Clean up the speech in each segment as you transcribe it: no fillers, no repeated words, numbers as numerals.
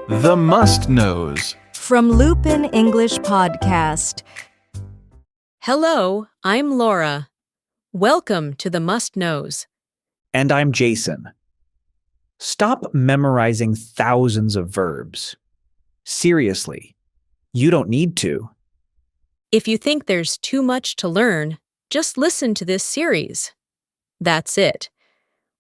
The must-knows. From Loopin English Podcast. Hello, I'm Laura. Welcome to the must-knows. And I'm Jason. Stop memorizing thousands of verbs. Seriously, you don't need to. If you think there's too much to learn, just listen to this series. That's it.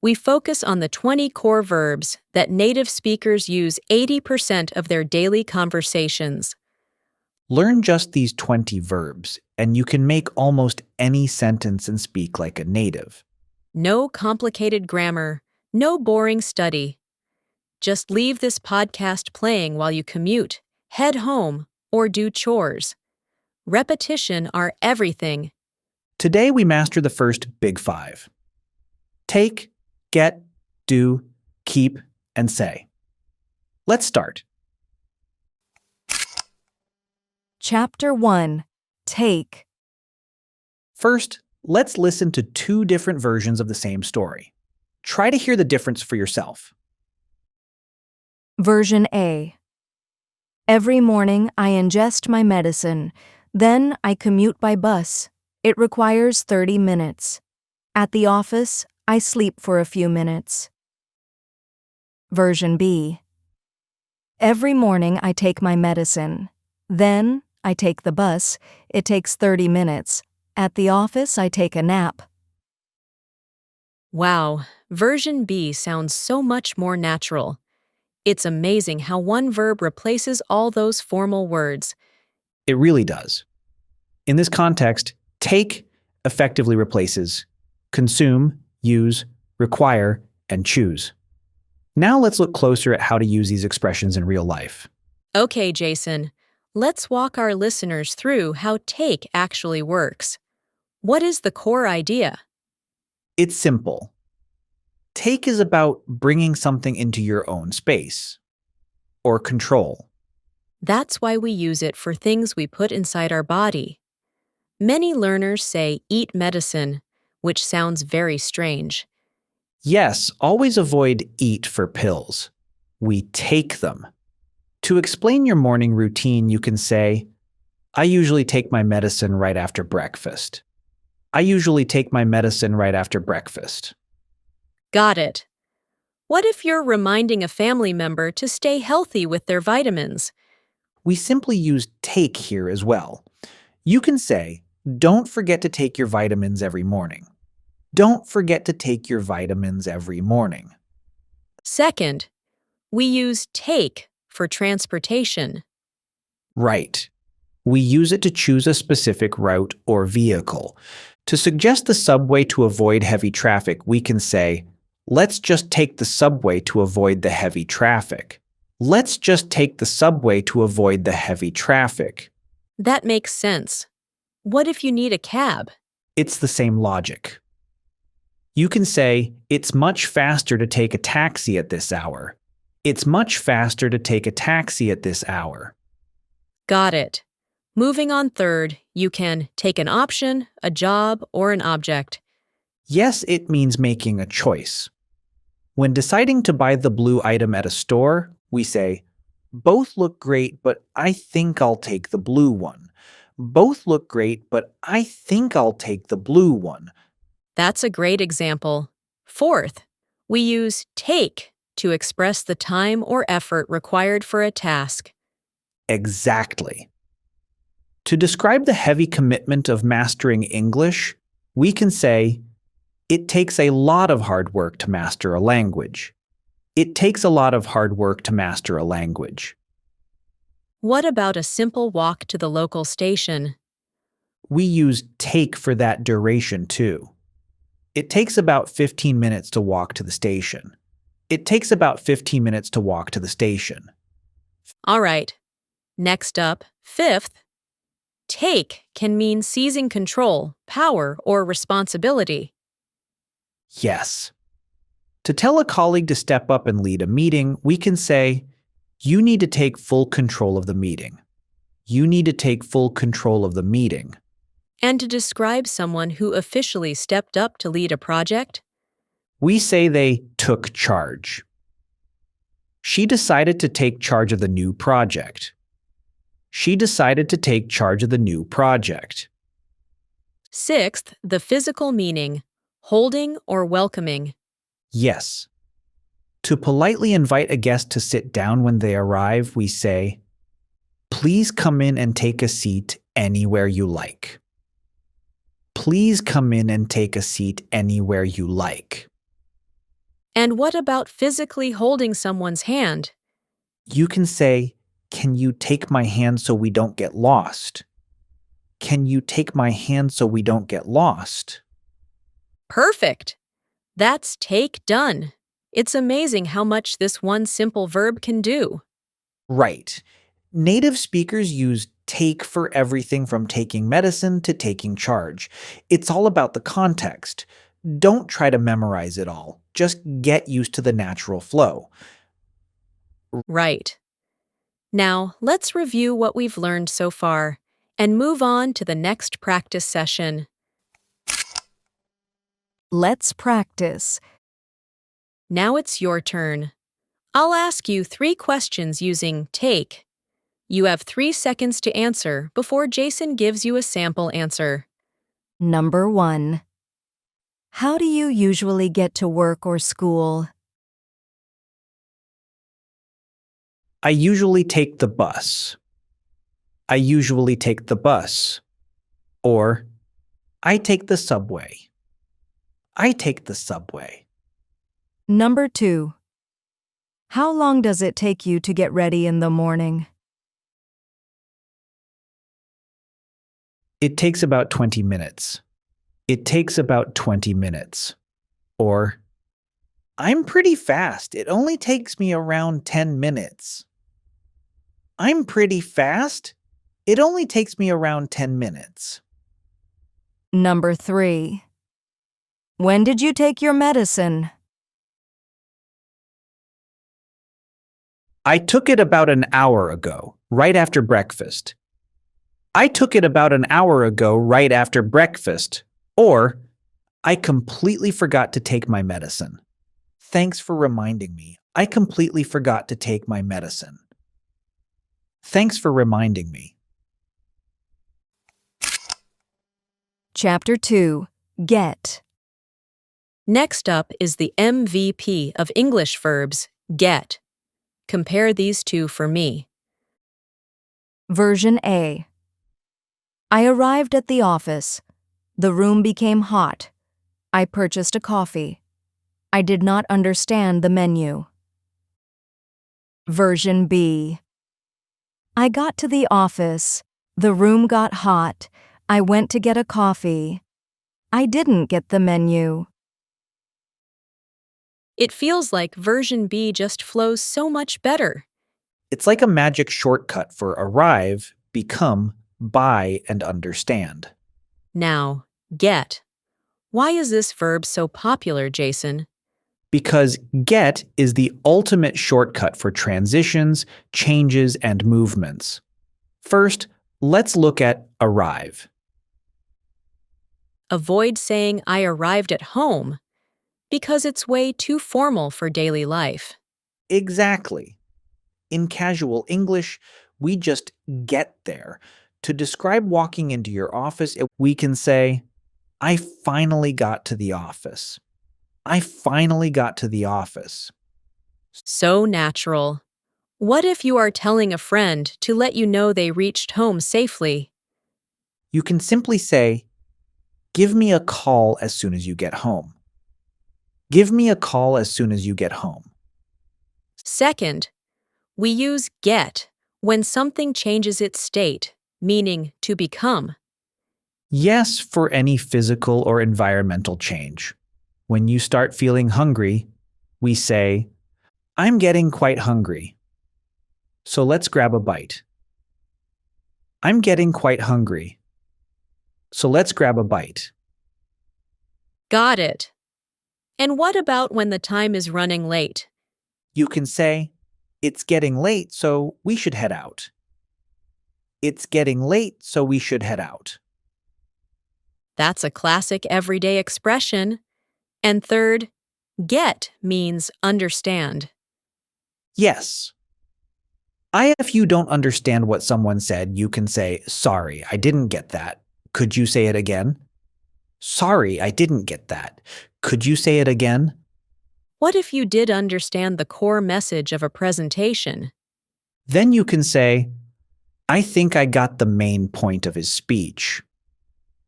We focus on the 20 core verbs that native speakers use 80% of their daily conversations. Learn just these 20 verbs, and you can make almost any sentence and speak like a native. No complicated grammar, no boring study. Just leave this podcast playing while you commute, head home, or do chores. Repetition are everything. Today we master the first big five. Take, get, do, keep, and say. Let's start. Chapter 1. Take. First, let's listen to two different versions of the same story. Try to hear the difference for yourself. Version A. Every morning I ingest my medicine. Then I commute by bus. It requires 30 minutes. At the office, I sleep for a few minutes. Version B. Every morning I take my medicine. Then I take the bus. It takes 30 minutes. At the office, I take a nap. Wow, version B sounds so much more natural. It's amazing how one verb replaces all those formal words. It really does. In this context, take effectively replaces consume, use, require, and choose. Now let's look closer at how to use these expressions in real life. Okay, Jason, let's walk our listeners through how take actually works. What is the core idea? It's simple. Take is about bringing something into your own space or control. That's why we use it for things we put inside our body. Many learners say eat medicine, which sounds very strange. Yes, always avoid eat for pills. We take them. To explain your morning routine, you can say, I usually take my medicine right after breakfast. I usually take my medicine right after breakfast. Got it. What if you're reminding a family member to stay healthy with their vitamins? We simply use take here as well. You can say, don't forget to take your vitamins every morning. Don't forget to take your vitamins every morning. Second, we use take for transportation. Right. We use it to choose a specific route or vehicle. To suggest the subway to avoid heavy traffic, we can say, let's just take the subway to avoid the heavy traffic. Let's just take the subway to avoid the heavy traffic. That makes sense. What if you need a cab? It's the same logic. You can say, it's much faster to take a taxi at this hour. It's much faster to take a taxi at this hour. Got it. Moving on third, you can take an option, a job, or an object. Yes, it means making a choice. When deciding to buy the blue item at a store, we say, both look great, but I think I'll take the blue one. Both look great, but I think I'll take the blue one. That's a great example. Fourth, we use take to express the time or effort required for a task. Exactly. To describe the heavy commitment of mastering English, we can say, it takes a lot of hard work to master a language. It takes a lot of hard work to master a language. What about a simple walk to the local station? We use take for that duration too. It takes about 15 minutes to walk to the station. It takes about 15 minutes to walk to the station. All right. Next up, fifth, take can mean seizing control, power, or responsibility. Yes. To tell a colleague to step up and lead a meeting, we can say, you need to take full control of the meeting. You need to take full control of the meeting. And to describe someone who officially stepped up to lead a project, We say they took charge. She decided to take charge of the new project. She decided to take charge of the new project. Sixth, the physical meaning, holding or welcoming. Yes. To politely invite a guest to sit down when they arrive, we say, "Please come in and take a seat anywhere you like." Please come in and take a seat anywhere you like. And what about physically holding someone's hand? You can say, "Can you take my hand so we don't get lost?" Can you take my hand so we don't get lost? Perfect! That's take done. It's amazing how much this one simple verb can do. Right. Native speakers use take for everything from taking medicine to taking charge. It's all about the context. Don't try to memorize it all. Just get used to the natural flow. Right. Now, let's review what we've learned so far and move on to the next practice session. Let's practice. Now it's your turn. I'll ask you 3 questions using take. You have 3 seconds to answer before Jason gives you a sample answer. Number 1. How do you usually get to work or school? I usually take the bus. I usually take the bus. Or, I take the subway. I take the subway. Number 2. How long does it take you to get ready in the morning? It takes about 20 minutes. It takes about 20 minutes. Or, I'm pretty fast. It only takes me around 10 minutes. I'm pretty fast. It only takes me around 10 minutes. Number 3. When did you take your medicine? I took it about an hour ago, right after breakfast. I took it about an hour ago, right after breakfast. Or, I completely forgot to take my medicine. Thanks for reminding me. I completely forgot to take my medicine. Thanks for reminding me. Chapter 2. Get. Next up is the MVP of English verbs, get. Compare these two for me. Version A. I arrived at the office. The room became hot. I purchased a coffee. I did not understand the menu. Version B. I got to the office. The room got hot. I went to get a coffee. I didn't get the menu. It feels like version B just flows so much better. It's like a magic shortcut for arrive, become, buy, and understand. Now, get. Why is this verb so popular, Jason? Because get is the ultimate shortcut for transitions, changes, and movements. First, let's look at arrive. Avoid saying I arrived at home because it's way too formal for daily life. Exactly. In casual English, we just get there. To describe walking into your office, we can say, I finally got to the office. I finally got to the office. So natural. What if you are telling a friend to let you know they reached home safely? You can simply say, give me a call as soon as you get home. Give me a call as soon as you get home. Second, we use get when something changes its state, meaning to become. Yes, for any physical or environmental change. When you start feeling hungry, we say, I'm getting quite hungry. So let's grab a bite. I'm getting quite hungry. So let's grab a bite. Got it. And what about when the time is running late? You can say, it's getting late, so we should head out. It's getting late, so we should head out. That's a classic everyday expression. And third, get means understand. Yes. If you don't understand what someone said, you can say, sorry, I didn't get that. Could you say it again? Sorry, I didn't get that. Could you say it again? What if you did understand the core message of a presentation? Then you can say, I think I got the main point of his speech.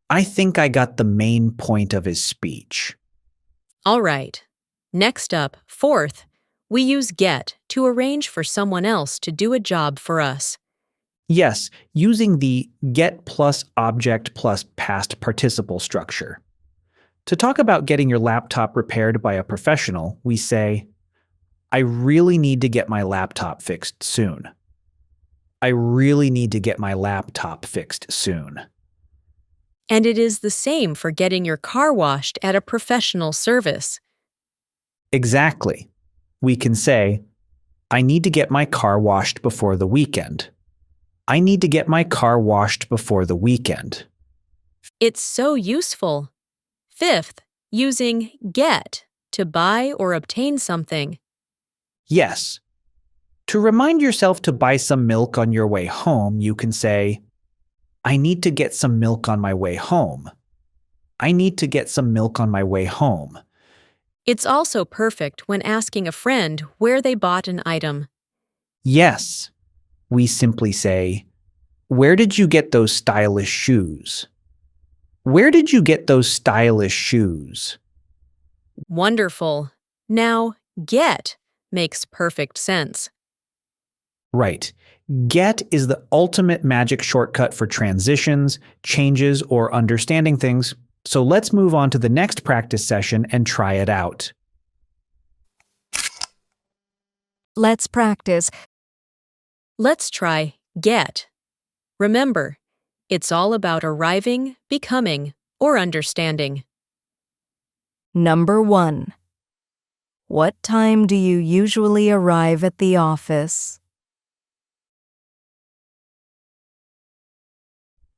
I think I got the main point of his speech. All right. Next up, fourth, we use get to arrange for someone else to do a job for us. Yes, using the get plus object plus past participle structure. To talk about getting your laptop repaired by a professional, we say, I really need to get my laptop fixed soon. I really need to get my laptop fixed soon. And it is the same for getting your car washed at a professional service. Exactly. We can say, I need to get my car washed before the weekend. I need to get my car washed before the weekend. It's so useful. Fifth, using get to buy or obtain something. Yes. To remind yourself to buy some milk on your way home, you can say, I need to get some milk on my way home. I need to get some milk on my way home. It's also perfect when asking a friend where they bought an item. Yes. We simply say, where did you get those stylish shoes? Where did you get those stylish shoes? Wonderful. Now, get makes perfect sense. Right. Get is the ultimate magic shortcut for transitions, changes, or understanding things. So let's move on to the next practice session and try it out. Let's practice. Let's try get. Remember, it's all about arriving, becoming, or understanding. Number 1. What time do you usually arrive at the office?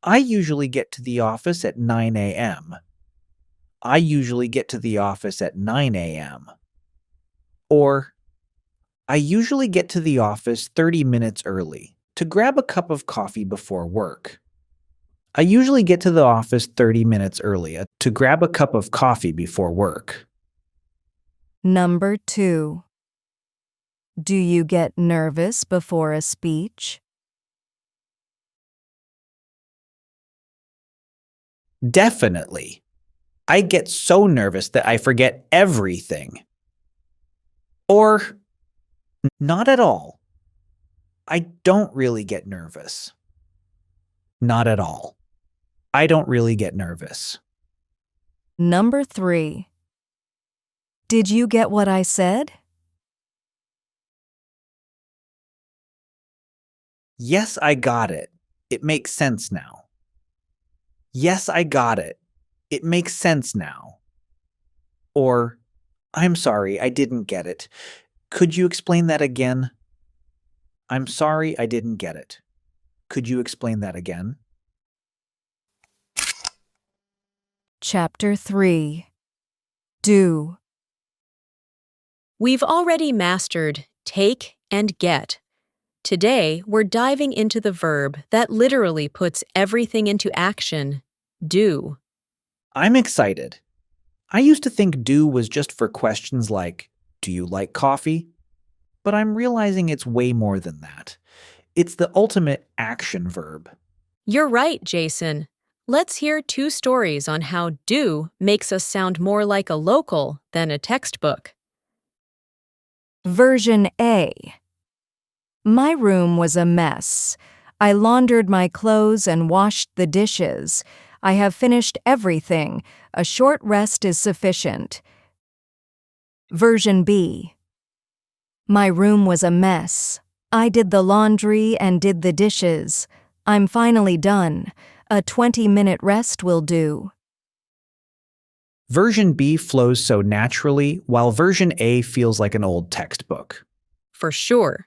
I usually get to the office at 9 a.m. I usually get to the office at 9 a.m. Or, I usually get to the office 30 minutes early to grab a cup of coffee before work. I usually get to the office 30 minutes early to grab a cup of coffee before work. Number 2. Do you get nervous before a speech? Definitely. I get so nervous that I forget everything. Or, not at all. I don't really get nervous. Not at all. I don't really get nervous. Number 3. Did you get what I said? Yes, I got it. It makes sense now. Yes, I got it. It makes sense now. Or, I'm sorry, I didn't get it. Could you explain that again? I'm sorry, I didn't get it. Could you explain that again? Chapter 3. Do. We've already mastered take and get. Today, we're diving into the verb that literally puts everything into action, do. I'm excited. I used to think do was just for questions like, do you like coffee? But I'm realizing it's way more than that. It's the ultimate action verb. You're right, Jason. Let's hear 2 stories on how do makes us sound more like a local than a textbook. Version A. My room was a mess. I laundered my clothes and washed the dishes. I have finished everything. A short rest is sufficient. Version B. My room was a mess. I did the laundry and did the dishes. I'm finally done. A 20-minute rest will do. Version B flows so naturally, while version A feels like an old textbook. For sure.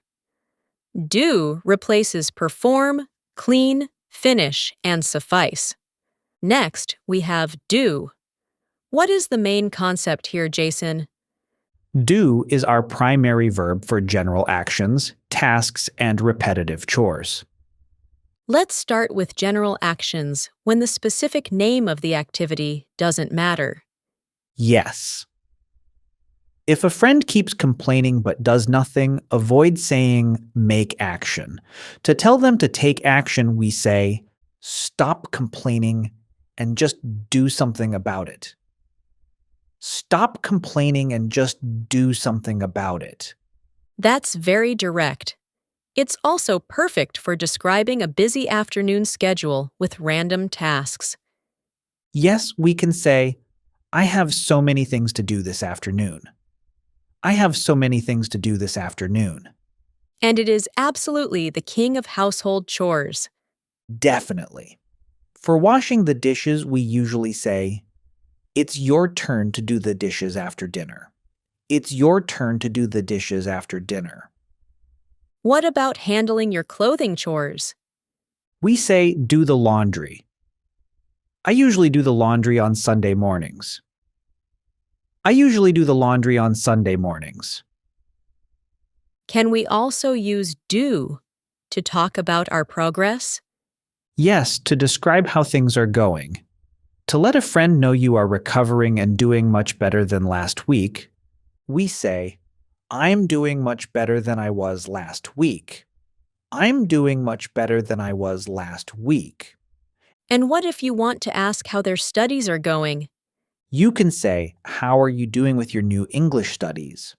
Do replaces perform, clean, finish, and suffice. Next, we have do. What is the main concept here, Jason? Do is our primary verb for general actions, tasks, and repetitive chores. Let's start with general actions when the specific name of the activity doesn't matter. Yes. If a friend keeps complaining but does nothing, avoid saying make action. To tell them to take action, we say stop complaining and just do something about it. Stop complaining and just do something about it. That's very direct. It's also perfect for describing a busy afternoon schedule with random tasks. Yes, we can say, I have so many things to do this afternoon. I have so many things to do this afternoon. And it is absolutely the king of household chores. Definitely. For washing the dishes, we usually say, it's your turn to do the dishes after dinner. It's your turn to do the dishes after dinner. What about handling your clothing chores? We say, do the laundry. I usually do the laundry on Sunday mornings. I usually do the laundry on Sunday mornings. Can we also use do to talk about our progress? Yes, to describe how things are going. To let a friend know you are recovering and doing much better than last week, we say, I'm doing much better than I was last week. I'm doing much better than I was last week. And what if you want to ask how their studies are going? You can say, how are you doing with your new English studies?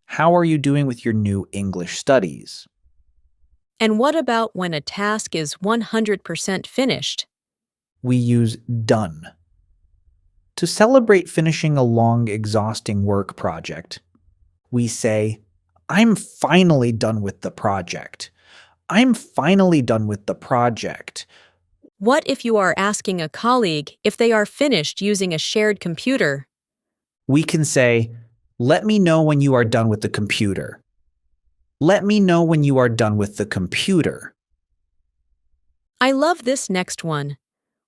How are you doing with your new English studies? And what about when a task is 100% finished? We use done. To celebrate finishing a long, exhausting work project, we say, I'm finally done with the project. I'm finally done with the project. What if you are asking a colleague if they are finished using a shared computer? We can say, let me know when you are done with the computer. Let me know when you are done with the computer. I love this next one.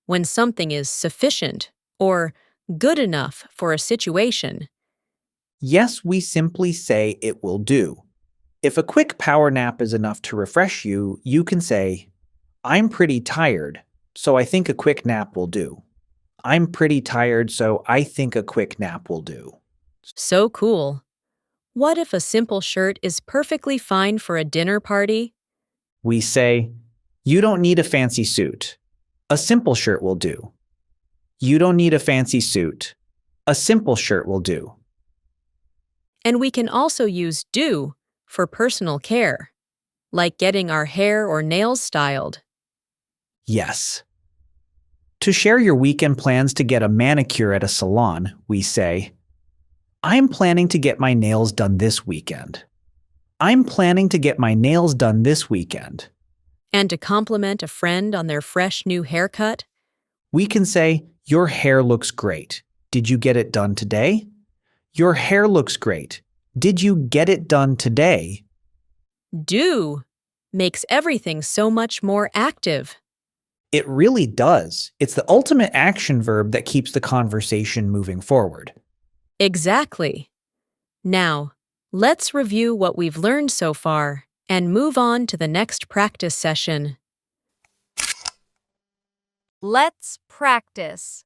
When something is sufficient or good enough for a situation. Yes, we simply say it will do. If a quick power nap is enough to refresh you, you can say, I'm pretty tired, so I think a quick nap will do. I'm pretty tired, so I think a quick nap will do. So cool. What if a simple shirt is perfectly fine for a dinner party? We say, you don't need a fancy suit. A simple shirt will do. You don't need a fancy suit. A simple shirt will do. And we can also use do for personal care, like getting our hair or nails styled. Yes. To share your weekend plans to get a manicure at a salon, we say, I'm planning to get my nails done this weekend. I'm planning to get my nails done this weekend. And to compliment a friend on their fresh new haircut, We can say, your hair looks great. Did you get it done today? Your hair looks great. Did you get it done today? do makes everything so much more active. It really does. It's the ultimate action verb that keeps the conversation moving forward. Exactly. Now, let's review what we've learned so far and move on to the next practice session. Let's practice.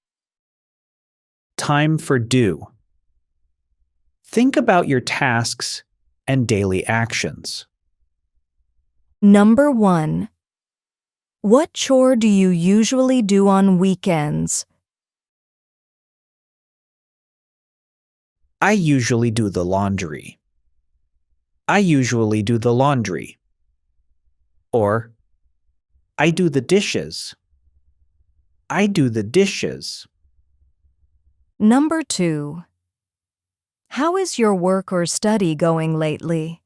Time for do. Think about your tasks and daily actions. Number 1. What chore do you usually do on weekends? I usually do the laundry. I usually do the laundry. Or, I do the dishes. I do the dishes. Number 2. How is your work or study going lately?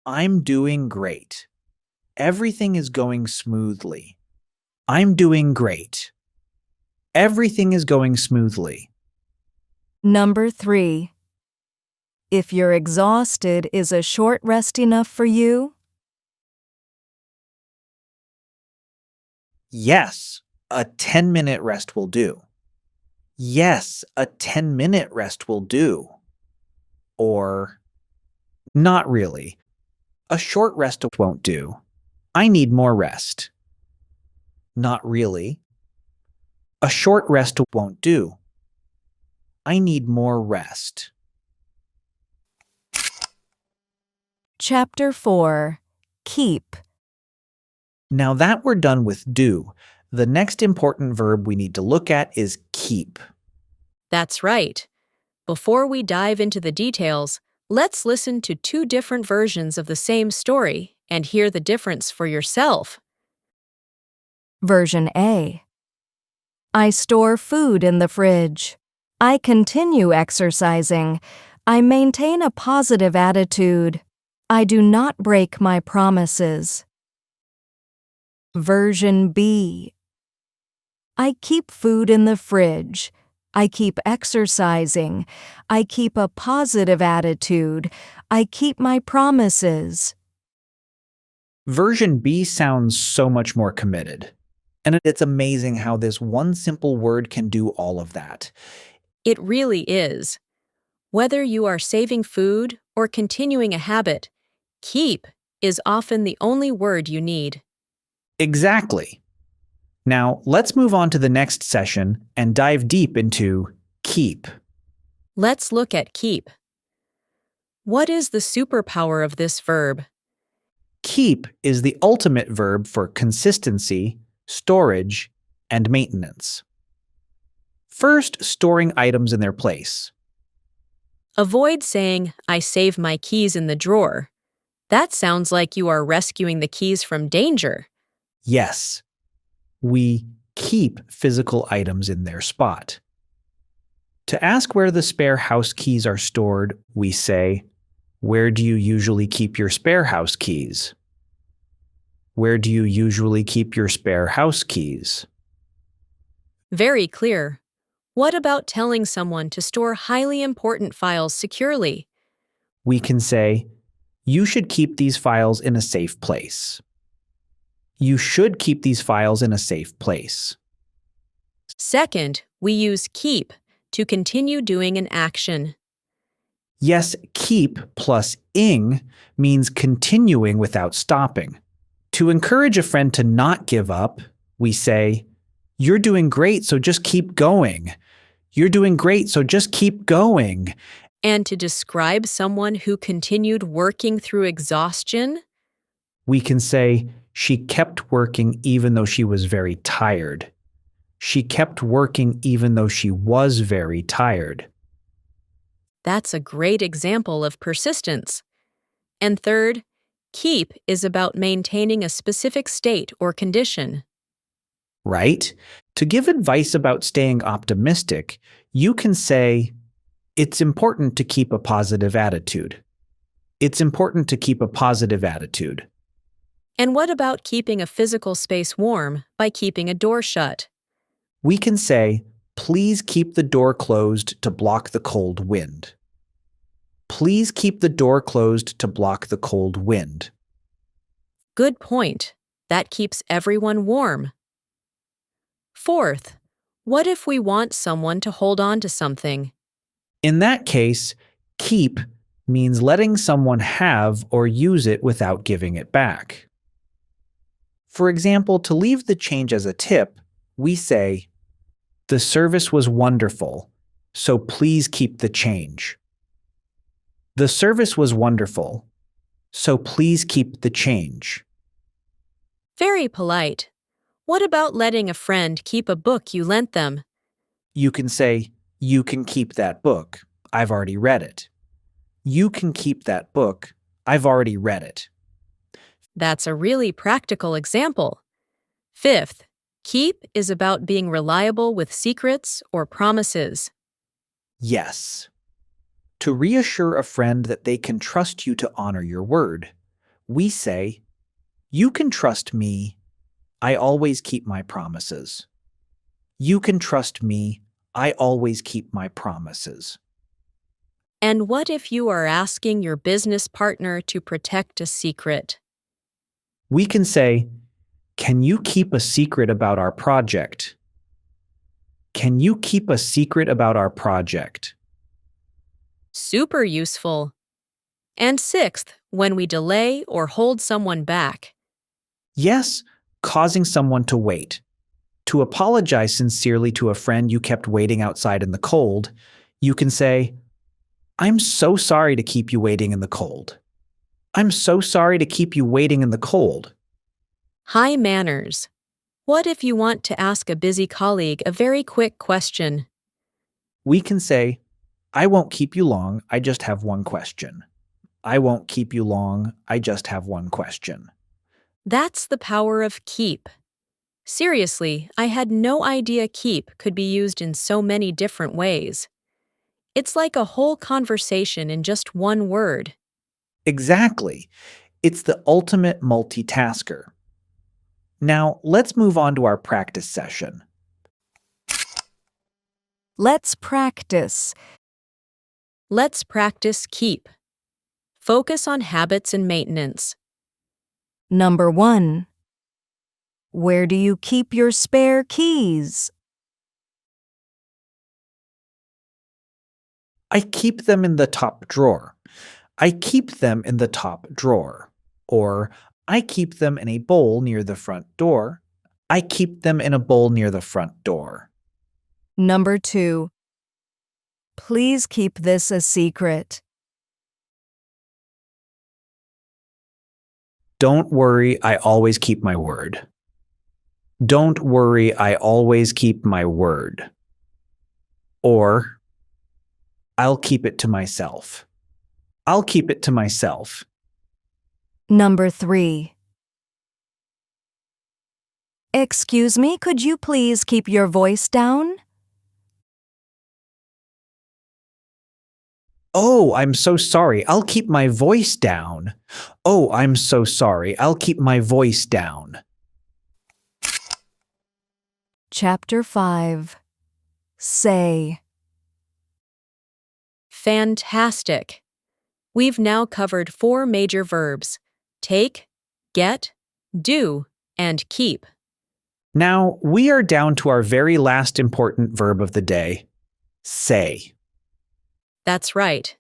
I'm doing great. Everything is going smoothly. I'm doing great. Everything is going smoothly. Number 3. If you're exhausted, is a short rest enough for you? Yes, a 10-minute rest will do. Yes, a 10-minute rest will do. Or, not really. A short rest won't do. I need more rest. Not really. A short rest won't do. I need more rest. Chapter 4. Keep. Now that we're done with do, the next important verb we need to look at is keep. That's right. Before we dive into the details, let's listen to two different versions of the same story and hear the difference for yourself. Version A. I store food in the fridge. I continue exercising. I maintain a positive attitude. I do not break my promises. Version B. I keep food in the fridge. I keep exercising. I keep a positive attitude. I keep my promises. Version B sounds so much more committed. And it's amazing how this one simple word can do all of that. It really is. Whether you are saving food or continuing a habit, keep is often the only word you need. Exactly. Now, let's move on to the next session and dive deep into keep. Let's look at keep. What is the superpower of this verb? Keep is the ultimate verb for consistency, storage, and maintenance. First, storing items in their place. Avoid saying, I save my keys in the drawer. That sounds like you are rescuing the keys from danger. Yes, we keep physical items in their spot. To ask where the spare house keys are stored, we say, where do you usually keep your spare house keys? Where do you usually keep your spare house keys? Very clear. What about telling someone to store highly important files securely? We can say, you should keep these files in a safe place. You should keep these files in a safe place. Second, we use keep to continue doing an action. Yes, keep plus ing means continuing without stopping. To encourage a friend to not give up, we say, you're doing great, so just keep going. You're doing great, so just keep going. And to describe someone who continued working through exhaustion, We can say, she kept working even though she was very tired. She kept working even though she was very tired. that's a great example of persistence. And third, keep is about maintaining a specific state or condition. Right? To give advice about staying optimistic, you can say, it's important to keep a positive attitude. It's important to keep a positive attitude. And what about keeping a physical space warm by keeping a door shut? We can say, please keep the door closed to block the cold wind. Please keep the door closed to block the cold wind. Good point. That keeps everyone warm. Fourth, what if we want someone to hold on to something? In that case, keep means letting someone have or use it without giving it back. For example, to leave the change as a tip, we say, the service was wonderful, so please keep the change. The service was wonderful, so please keep the change. Very polite. What about letting a friend keep a book you lent them? You can say, you can keep that book. I've already read it. You can keep that book. I've already read it. That's a really practical example. Fifth, keep is about being reliable with secrets or promises. Yes. To reassure a friend that they can trust you to honor your word, we say, you can trust me. I always keep my promises. You can trust me. I always keep my promises. And what if you are asking your business partner to protect a secret? We can say, can you keep a secret about our project? Can you keep a secret about our project? Super useful. And sixth, when we delay or hold someone back. Yes, causing someone to wait. To apologize sincerely to a friend you kept waiting outside in the cold, you can say, I'm so sorry to keep you waiting in the cold. I'm so sorry to keep you waiting in the cold. High manners. What if you want to ask a busy colleague a very quick question? We can say, I won't keep you long, I just have one question. I won't keep you long, I just have one question. That's the power of keep. Seriously, I had no idea keep could be used in so many different ways. It's like a whole conversation in just one word. Exactly. It's the ultimate multitasker. Now, let's move on to our practice session. Let's practice. Let's practice keep. Focus on habits and maintenance. Number 1. Where do you keep your spare keys? I keep them in the top drawer. I keep them in the top drawer. Or, I keep them in a bowl near the front door. I keep them in a bowl near the front door. Number 2. Please keep this a secret. Don't worry, I always keep my word. Don't worry, I always keep my word. Or, I'll keep it to myself. I'll keep it to myself. Number 3. Excuse me, could you please keep your voice down? Oh, I'm so sorry. I'll keep my voice down. Oh, I'm so sorry. I'll keep my voice down. Chapter 5. Say. Fantastic! We've now covered 4 major verbs: take, get, do, and keep. Now, we are down to our very last important verb of the day, say. That's right.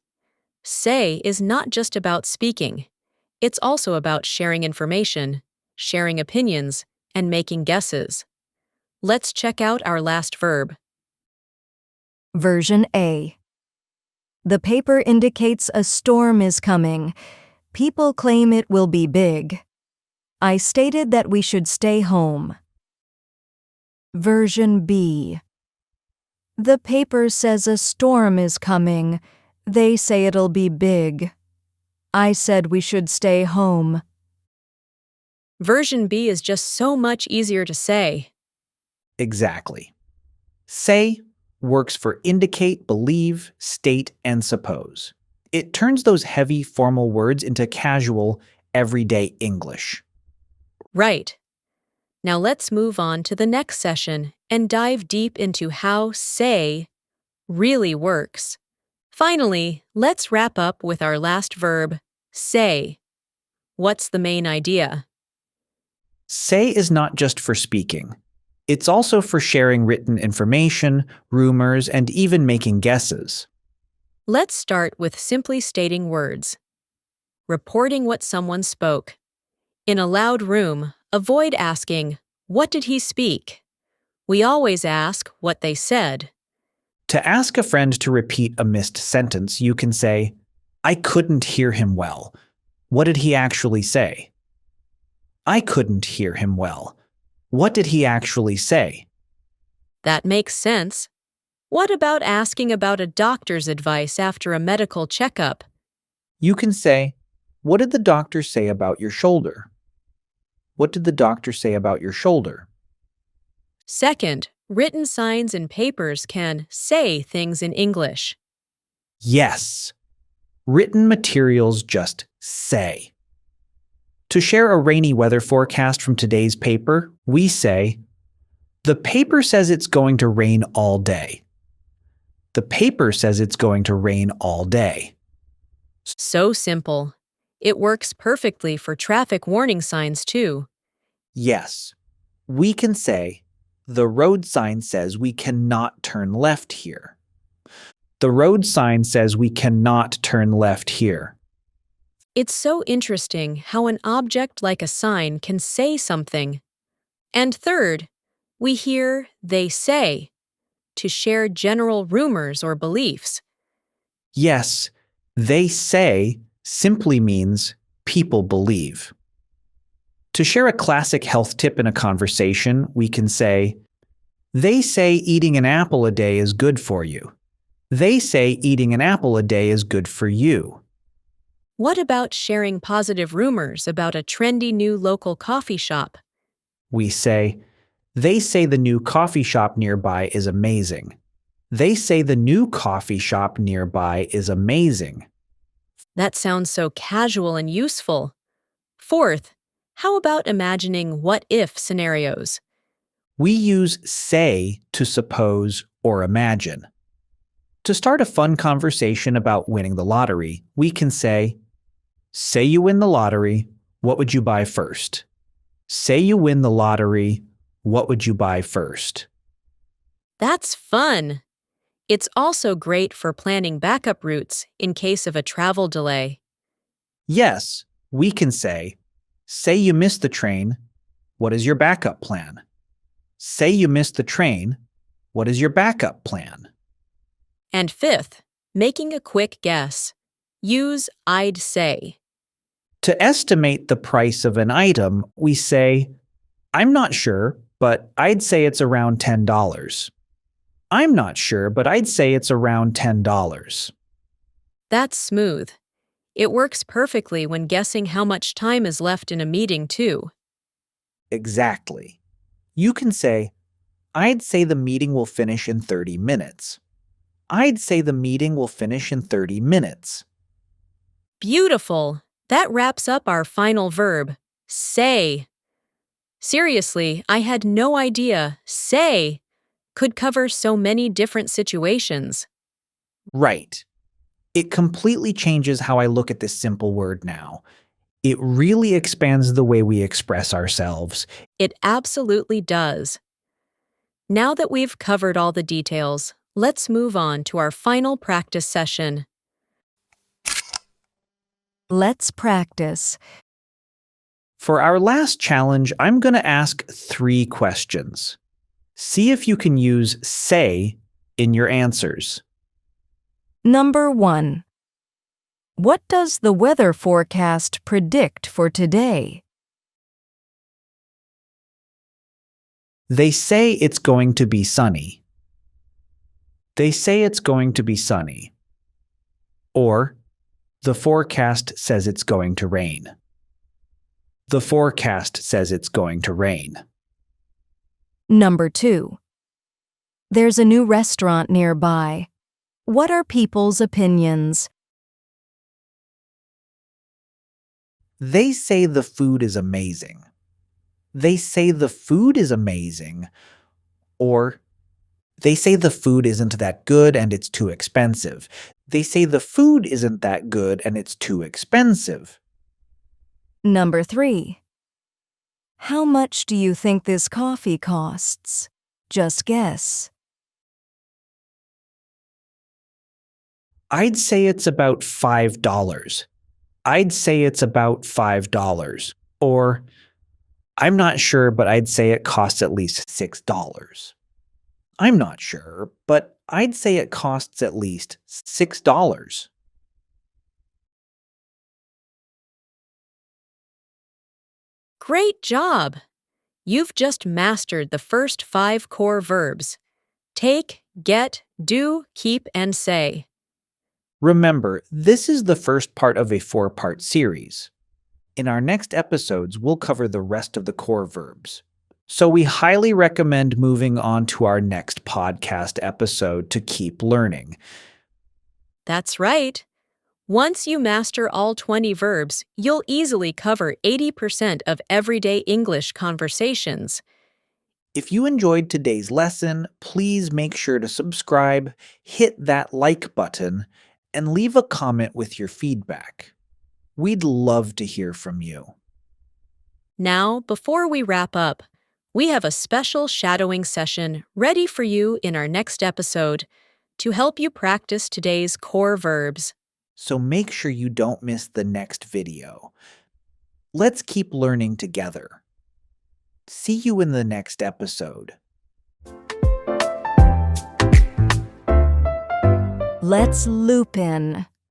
Say is not just about speaking. It's also about sharing information, sharing opinions, and making guesses. Let's check out our last verb. Version A. The paper indicates a storm is coming. People claim it will be big. I stated that we should stay home. Version B. The paper says a storm is coming. They say it'll be big. I said we should stay home. Version B is just so much easier to say. Exactly. Say works for indicate, believe, state, and suppose. It turns those heavy formal words into casual, everyday English. Right. Now let's move on to the next session and dive deep into how say really works. Finally, let's wrap up with our last verb, say. What's the main idea? Say is not just for speaking. It's also for sharing written information, rumors, and even making guesses. Let's start with simply stating words. Reporting what someone spoke. In a loud room, avoid asking, "What did he speak?" We always ask what they said. To ask a friend to repeat a missed sentence, you can say, I couldn't hear him well. What did he actually say? I couldn't hear him well. What did he actually say? That makes sense. What about asking about a doctor's advice after a medical checkup? You can say, what did the doctor say about your shoulder? What did the doctor say about your shoulder? Second, written signs and papers can say things in English. Yes. Written materials just say. To share a rainy weather forecast from today's paper, we say, the paper says it's going to rain all day. The paper says it's going to rain all day. So simple. It works perfectly for traffic warning signs too. Yes. We can say, The road sign says we cannot turn left here. The road sign says we cannot turn left here. It's so interesting how an object like a sign can say something. And third, we hear they say to share general rumors or beliefs. Yes, they say simply means people believe. To share a classic health tip in a conversation, we can say, they say eating an apple a day is good for you. They say eating an apple a day is good for you. What about sharing positive rumors about a trendy new local coffee shop? We say, they say the new coffee shop nearby is amazing. They say the new coffee shop nearby is amazing. That sounds so casual and useful. Fourth, how about imagining what-if scenarios? We use say to suppose or imagine. To start a fun conversation about winning the lottery, we can say you win the lottery, what would you buy first? Say you win the lottery, what would you buy first? That's fun! It's also great for planning backup routes in case of a travel delay. Yes, we can say you missed the train, what is your backup plan? Say you missed the train, what is your backup plan? And fifth, making a quick guess. Use I'd say. To estimate the price of an item, we say, I'm not sure, but I'd say it's around $10. I'm not sure, but I'd say it's around $10. That's smooth. It works perfectly when guessing how much time is left in a meeting, too. Exactly. You can say, I'd say the meeting will finish in 30 minutes. I'd say the meeting will finish in 30 minutes. Beautiful! That wraps up our final verb, say. Seriously, I had no idea say could cover so many different situations. Right. It completely changes how I look at this simple word now. It really expands the way we express ourselves. It absolutely does. Now that we've covered all the details, let's move on to our final practice session. Let's practice. For our last challenge, I'm going to ask 3 questions. See if you can use say in your answers. Number 1. What does the weather forecast predict for today? They say it's going to be sunny. They say it's going to be sunny. Or, the forecast says it's going to rain. The forecast says it's going to rain. Number 2. There's a new restaurant nearby. What are people's opinions? They say the food is amazing. They say the food is amazing. Or, they say the food isn't that good and it's too expensive. They say the food isn't that good and it's too expensive. Number 3. How much do you think this coffee costs? Just guess. I'd say it's about $5. I'd say it's about $5. Or, I'm not sure, but I'd say it costs at least $6. I'm not sure, but I'd say it costs at least $6. Great job! You've just mastered the first 5 core verbs: take, get, do, keep, and say. Remember, this is the first part of a 4-part series. In our next episodes, we'll cover the rest of the core verbs. So we highly recommend moving on to our next podcast episode to keep learning. That's right. Once you master all 20 verbs, you'll easily cover 80% of everyday English conversations. If you enjoyed today's lesson, please make sure to subscribe, hit that like button, and leave a comment with your feedback. We'd love to hear from you. Now, before we wrap up, We have a special shadowing session ready for you in our next episode to help you practice today's core verbs. So make sure you don't miss the next video. Let's keep learning together. See you in the next episode. Let's loop in.